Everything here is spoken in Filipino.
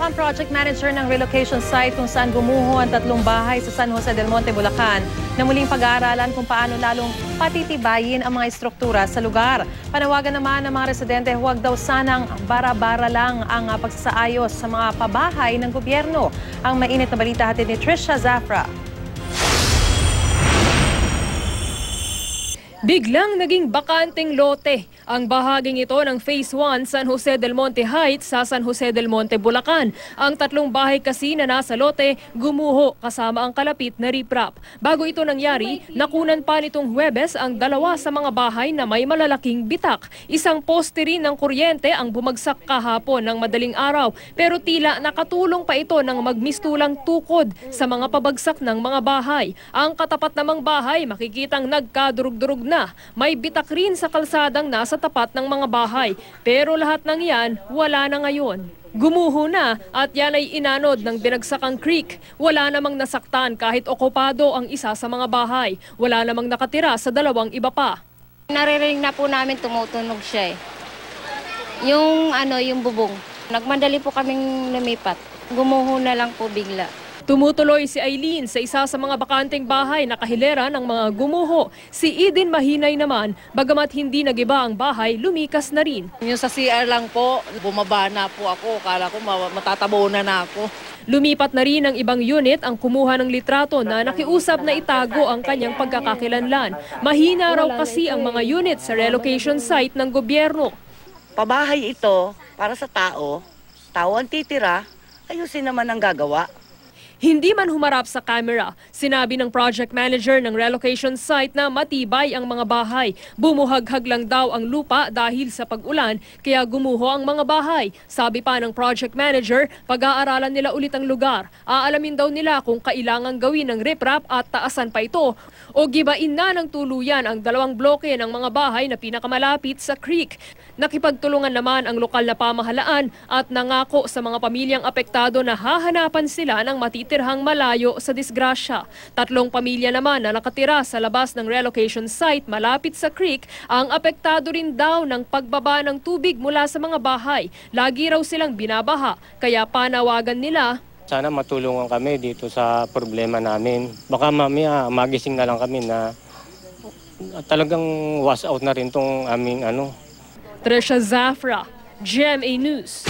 ang project manager ng relocation site kung saan gumuho ang 3 bahay sa San Jose del Monte, Bulacan na muling pag-aaralan kung paano lalong patitibayin ang mga istruktura sa lugar. Panawagan naman ng mga residente, huwag daw sanang bara-bara lang ang pagsasaayos sa mga pabahay ng gobyerno. Ang mainit na balita hatid ni Trisha Zafra. Biglang naging bakanteng lote ang bahaging ito ng Phase 1 San Jose del Monte Heights sa San Jose del Monte, Bulacan. Ang 3 bahay kasi na nasa lote gumuho kasama ang kalapit na riprap. Bago ito nangyari, nakunan pa nitong Huwebes ang 2 sa mga bahay na may malalaking bitak. Isang poste rin ng kuryente ang bumagsak kahapon ng madaling araw, pero tila nakatulong pa ito ng magmistulang tukod sa mga pabagsak ng mga bahay. Ang katapat namang bahay makikitang nagkadurug-durug na. May bitak rin sa kalsadang nasa tapat ng mga bahay. Pero lahat ng yan, wala na ngayon. Gumuho na at yan ay inanod ng binagsakang creek. Wala namang nasaktan kahit okupado ang isa sa mga bahay. Wala namang nakatira sa 2 iba pa. Naririnig na po namin tumutunog siya eh. Yung bubong. Nagmadali po kaming lumipat. Gumuho na lang po bigla. Tumutuloy si Eileen sa isa sa mga bakanteng bahay na kahilera ng mga gumuho. Si Eden Mahinay naman, bagamat hindi nagiba ang bahay, lumikas na rin. Yung sa CR lang po, bumaba na po ako. Kala ko matatabunan na ako. Lumipat na rin ang ibang unit ang kumuha ng litrato na nakiusap na itago ang kanyang pagkakakilanlan. Mahina raw kasi ang mga unit sa relocation site ng gobyerno. Pabahay ito para sa tao ang titira, ayusin naman ang gagawa. Hindi man humarap sa camera, sinabi ng project manager ng relocation site na matibay ang mga bahay. Bumuhaghag lang daw ang lupa dahil sa pag-ulan, kaya gumuho ang mga bahay. Sabi pa ng project manager, pag-aaralan nila ulit ang lugar. Aalamin daw nila kung kailangang gawin ng riprap at taasan pa ito o gibain na ng tuluyan ang 2 bloke ng mga bahay na pinakamalapit sa creek. Nakipagtulungan naman ang lokal na pamahalaan at nangako sa mga pamilyang apektado na hahanapan sila ng matitirhang malayo sa disgrasya. 3 pamilya naman na nakatira sa labas ng relocation site malapit sa creek ang apektado rin daw ng pagbaba ng tubig mula sa mga bahay. Lagi raw silang binabaha, kaya panawagan nila, sana matulungan kami dito sa problema namin. Baka mamaya magising na lang kami na talagang wash out na rin tong aming Trisha Zafra, GMA News.